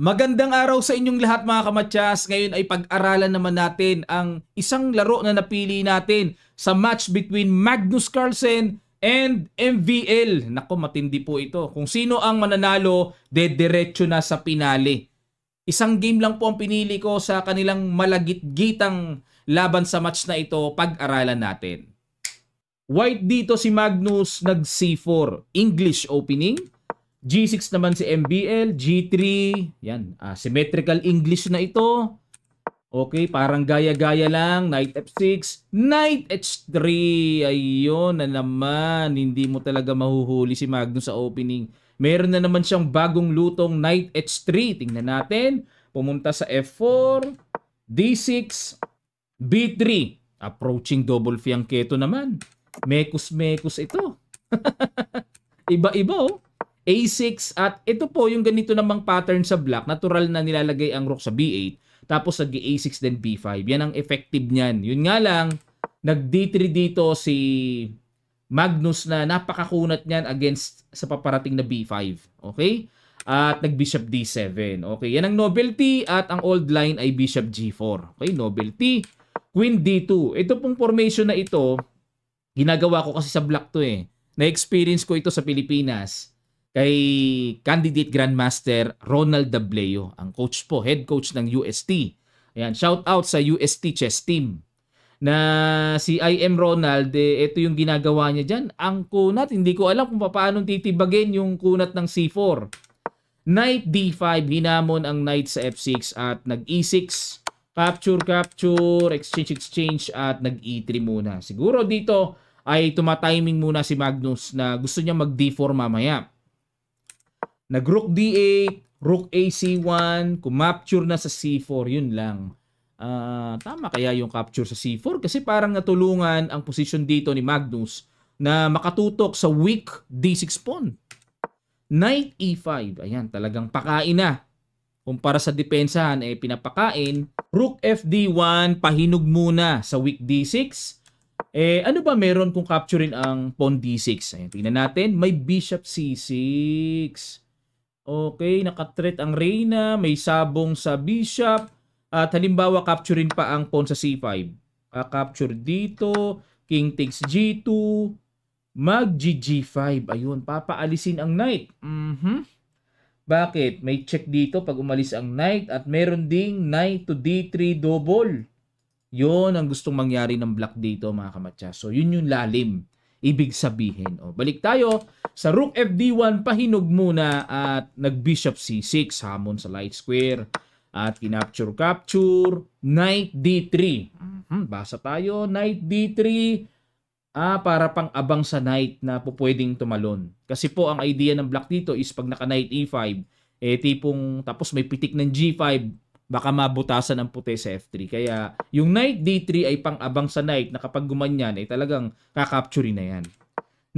Magandang araw sa inyong lahat mga kamatyas. Ngayon ay pag-aralan naman natin ang isang laro na napili natin sa match between Magnus Carlsen and MVL. Nako, matindi po ito. Kung sino ang mananalo, dediretso na sa pinali. Isang game lang po ang pinili ko sa kanilang malagit-gitang laban sa match na ito. Pag-aralan natin. White dito si Magnus nag C4. English opening. G6 naman si MBL, G3, yan, symmetrical English na ito. Okay, parang gaya-gaya lang, Knight F6, Knight H3, ayun na naman, hindi mo talaga mahuhuli si Magnus sa opening. Meron na naman siyang bagong lutong Knight H3, tingnan natin, pumunta sa F4, D6, B3, approaching double fianchetto naman. Mekus-mekus ito. Iba-iba oh. A6 at ito po yung ganito namang pattern sa black. Natural na nilalagay ang rook sa B8 tapos nag A6 then B5. Yan ang effective niyan. Yun nga lang, nag D3 dito si Magnus na napakakunat niyan against sa paparating na B5. Okay? At nag Bishop D7. Okay, yan ang novelty at ang old line ay Bishop G4. Okay, novelty. Queen D2. Ito pong formation na ito, ginagawa ko kasi sa black to eh. Na-experience ko ito sa Pilipinas kay candidate Grandmaster Ronald Dableo, ang coach po, head coach ng UST. Ayan, shout out sa UST chess team. Na si IM Ronald, ito yung ginagawa niya dyan. Ang kunat, hindi ko alam kung paano titibagin yung kunat ng C4. Knight D5, hinamon ang knight sa F6 at nag E6. Capture, capture, exchange, exchange at nag E3 muna. Siguro dito ay tumatiming muna si Magnus na gusto niya mag D4 mamaya. Nag-rook D8, rook AC1, kumapture na sa C4, yun lang. Tama kaya yung capture sa C4? Kasi parang natulungan ang position dito ni Magnus na makatutok sa weak D6 pawn. Knight E5, ayan, talagang pakain na. Kumpara sa depensahan, pinapakain. Rook FD1, pahinog muna sa weak D6. Ano ba meron kung capturein ang pawn D6? Ayan, tingnan natin, may Bishop C6. Okay, nakatreat ang Reyna, may sabong sa Bishop, at halimbawa capturein pa ang pawn sa C5. Capture dito, King takes G2, mag G5. Ayun, papaalisin ang Knight. Bakit? May check dito pag umalis ang Knight at meron ding Knight to D3 double. Yun ang gustong mangyari ng black dito mga kamatya. So yun yung lalim. Ibig sabihin, balik tayo sa rook FD1, pahinog muna at nag-bishop C6, hamon sa light square at kinapture-capture, knight D3. Basa tayo, knight D3, para pang abang sa knight na pwedeng tumalon. Kasi po ang idea ng black dito is pag naka-knight E5, tipong tapos may pitik ng G5, baka mabutasan ang puti sa F3. Kaya yung knight D3 ay pang-abang sa knight na kapag gumanyan ay talagang kakapturin na yan.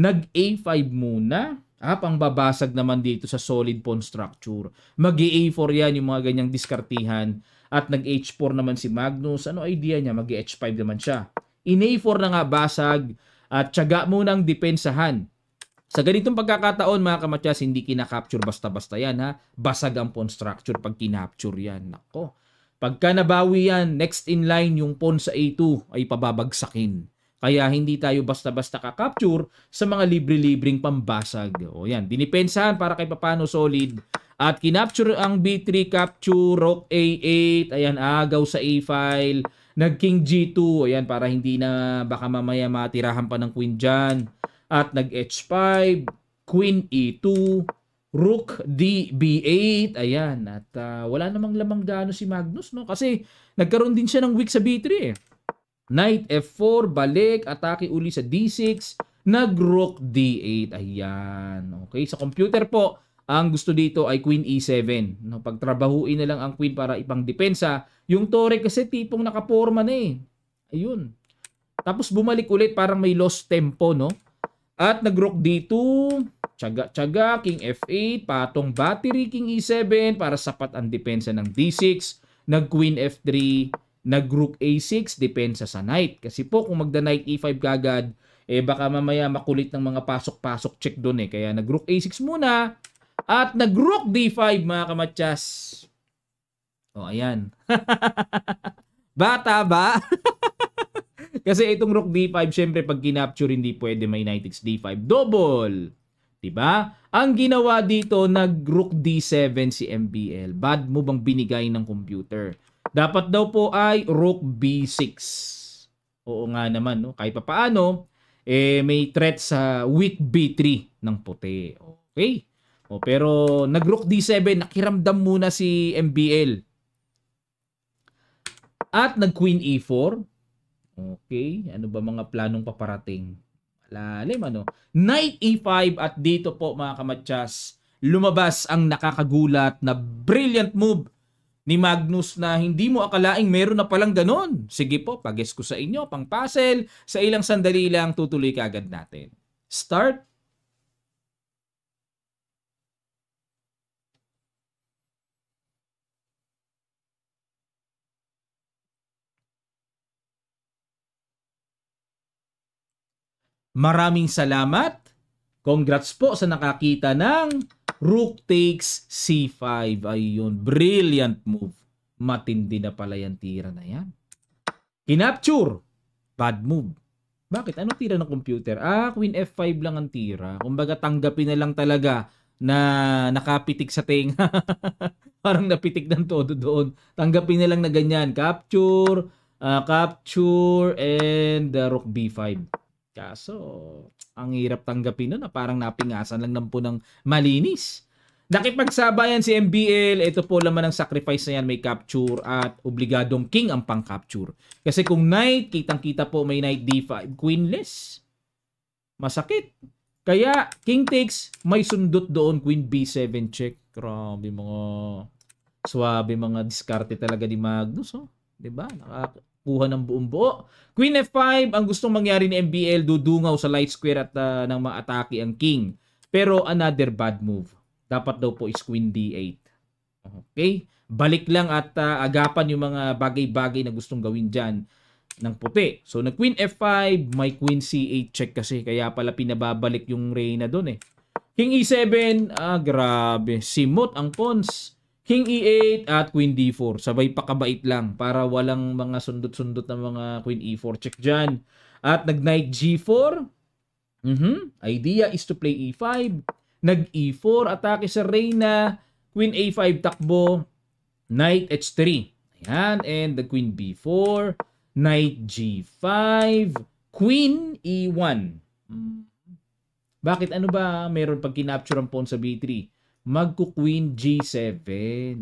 Nag-A5 muna. Pang-babasag naman dito sa solid pawn structure. Mag-A4 yan yung mga ganyang diskartihan. At nag-H4 naman si Magnus. Ano idea niya? Mag-H5 naman siya. In A4 na nga basag at tiyaga munang depensahan. Sa ganitong pagkakataon mga kamatyas, hindi kinakapture basta-basta yan ha. Basag ang pawn structure pag kinapture yan. Nako. Pagka nabawi yan, next in line yung pawn sa A2 ay pababagsakin. Kaya hindi tayo basta-basta kakapture sa mga libre-libreng pambasag. O yan, dinipensahan para kay papano solid. At kinapture ang B3, capture, rook A8, ayan, agaw sa A-file, nag-king G2, ayan, para hindi na baka mamaya matirahan pa ng queen dyan. At nag-H5, Queen E2, Rook DB8, ayan. At wala namang lamang gaano si Magnus, no? Kasi nagkaroon din siya ng weak sa B3 eh. Knight F4, balik, atake uli sa D6, nag-Rook D8, ayan. Okay, sa computer po, ang gusto dito ay Queen E7. No? Pagtrabahuin na lang ang Queen para ipang depensa. Yung Torre kasi tipong nakaporma na eh. Ayun. Tapos bumalik ulit, parang may lost tempo, no? At nag-rook D2, tsaga-tsaga, King F8, patong battery, King E7 para sapat ang depensa ng D6. Nag-Queen F3, nag-rook A6, depensa sa knight. Kasi po kung magda-knight E5 kagad, baka mamaya makulit ng mga pasok-pasok check doon eh. Kaya nag-rook A6 muna at nag-rook D5 mga kamatyas. O, ayan. Bata ba? Kasi itong rook d5, syempre pag kinapture hindi pwede, may knight takes d5. Double! Diba? Ang ginawa dito, nag-rook d7 si MBL. Bad move ang binigay ng computer. Dapat daw po ay rook b6. Oo nga naman, no? Kahit papaano, may threat sa weak b3 ng puti. Okay? O, pero nag-rook d7, nakiramdam muna si MBL. At nag-queen e4. Okay, ano ba mga planong paparating? Lalim ano. Knight e5 at dito po mga kamatsas, lumabas ang nakakagulat na brilliant move ni Magnus na hindi mo akalaing meron na palang ganon. Sige po, pag-guess ko sa inyo, pang puzzle, sa ilang sandali lang tutuloy ka agad natin. Start. Maraming salamat. Congrats po sa nakakita ng rook takes c5. Ayun, brilliant move. Matindi na pala yung tira na yan. Kinapture. Bad move. Bakit? Anong tira ng computer? Queen f5 lang ang tira. Kumbaga tanggapin na lang talaga na nakapitik sa tenga. Parang napitik ng todo doon. Tanggapin na lang na ganyan. Capture, capture, and rook b5. Kaso, ang hirap tanggapin nun na parang napingasan lang ng punang malinis. Nakipagsabayan si MBL, ito po laman ng sacrifice na yan, may capture at obligadong king ang pang-capture. Kasi kung knight, kitang-kita po may knight d5, queenless. Masakit. Kaya, king takes, may sundot doon, queen b7 check. Grabe mga swabe mga diskarte talaga ni Magnus. Oh. Diba? Nakakuha ng buong buo. Queen f5, ang gustong mangyari ni MBL, dudungaw sa light square at nang maatake ang king. Pero another bad move. Dapat daw po is queen d8. Okay? Balik lang at agapan yung mga bagay-bagay na gustong gawin dyan ng puti. So, nag queen f5, may queen c8 check kasi. Kaya pala pinababalik yung reyna doon eh. King e7, grabe. Simot ang pawns. King e8 at queen d4. Sabay pakabait lang para walang mga sundot-sundot na mga queen e4 check dyan. At nag knight g4. Idea is to play e5. Nag e4, atake sa reyna. Queen a5 takbo. Knight h3. Ayan, and the queen b4. Knight g5. Queen e1. Bakit? Ano ba meron pag kinapture ang pawn sa b3? Magku-queen g7.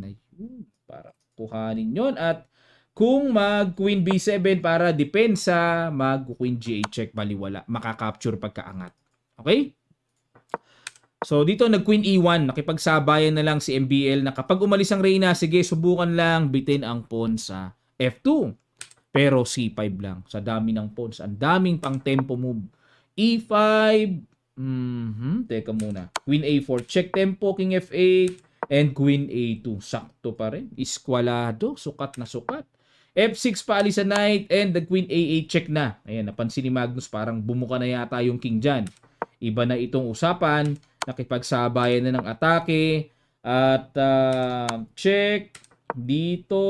Ayun, para kuhanin yon. At kung mag-queen b7 para depensa, mag-queen g8 check, baliwala. Makakapture pagkaangat. Okay? So, dito nag-queen e1. Nakipagsabayan na lang si MBL na kapag umalis ang reyna, sige, subukan lang bitin ang pawn sa f2. Pero c5 lang. Sa dami ng pawns. Ang daming pang tempo move. e5. Teka muna. Queen a4. Check tempo. King f8. And queen a2. Sakto pa rin. Iskwalado. Sukat na sukat. f6 paalis sa knight. And the queen a8 check na. Ayan. Napansin ni Magnus. Parang bumuka na yata yung king dyan. Iba na itong usapan. Nakipagsabayan na ng atake. At check. Dito.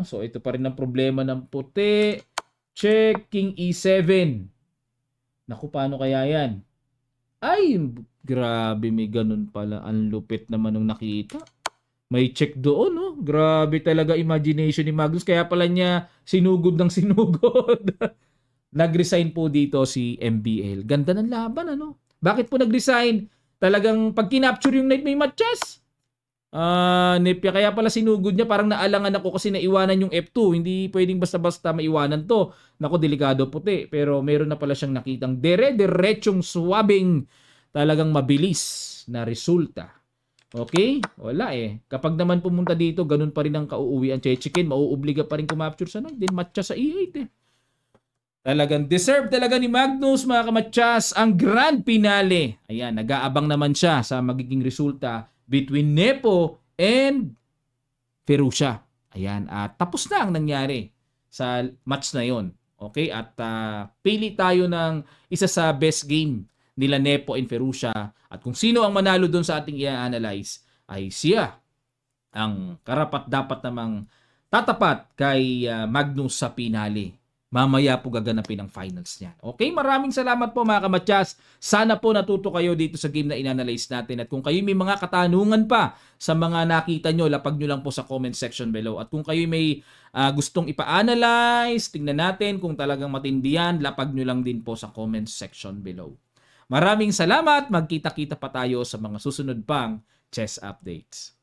So, ito pa rin ang problema ng puti. Check. King e7. Naku, paano kaya yan? Ay, grabe, may ganun pala. Ang lupit naman nung nakita. May check doon, no? Grabe talaga imagination ni Magnus. Kaya pala niya sinugod ng sinugod. Nag-resign po dito si MBL. Ganda ng laban, ano? Bakit po nag-resign? Talagang pag kinapture yung knight may matches. Nepia, kaya pala sinugod niya. Parang naalangan ako kasi naiwanan yung F2. Hindi pwedeng basta-basta maiwanan to. Naku, delikado puti. Pero meron na pala siyang nakitang dire-diretsong swabing talagang mabilis na resulta. Okay? Wala eh. Kapag naman pumunta dito, ganun pa rin ang kauuwian. Chechikin, mauobliga pa rin kumapture sa knight. Then matcha sa E8 eh. Talagang deserve talaga ni Magnus, mga kamatsas, ang grand finale. Ayan, nag-aabang naman siya sa magiging resulta between Nepo and Firouzja. Ayan, at tapos na ang nangyari sa match na yon. Okay, at pili tayo ng isa sa best game nila Nepo and Firouzja. At kung sino ang manalo doon sa ating i-analyze, ay siya ang karapat-dapat namang tatapat kay Magnus sa pinali. Mamaya po gaganapin ang finals niyan. Okay, maraming salamat po mga kamatyas. Sana po natuto kayo dito sa game na inanalyze natin. At kung kayo may mga katanungan pa sa mga nakita nyo, lapag nyo lang po sa comment section below. At kung kayo may gustong ipa-analyze, tingnan natin kung talagang matindi yan, lapag nyo lang din po sa comment section below. Maraming salamat. Magkita-kita pa tayo sa mga susunod pang chess updates.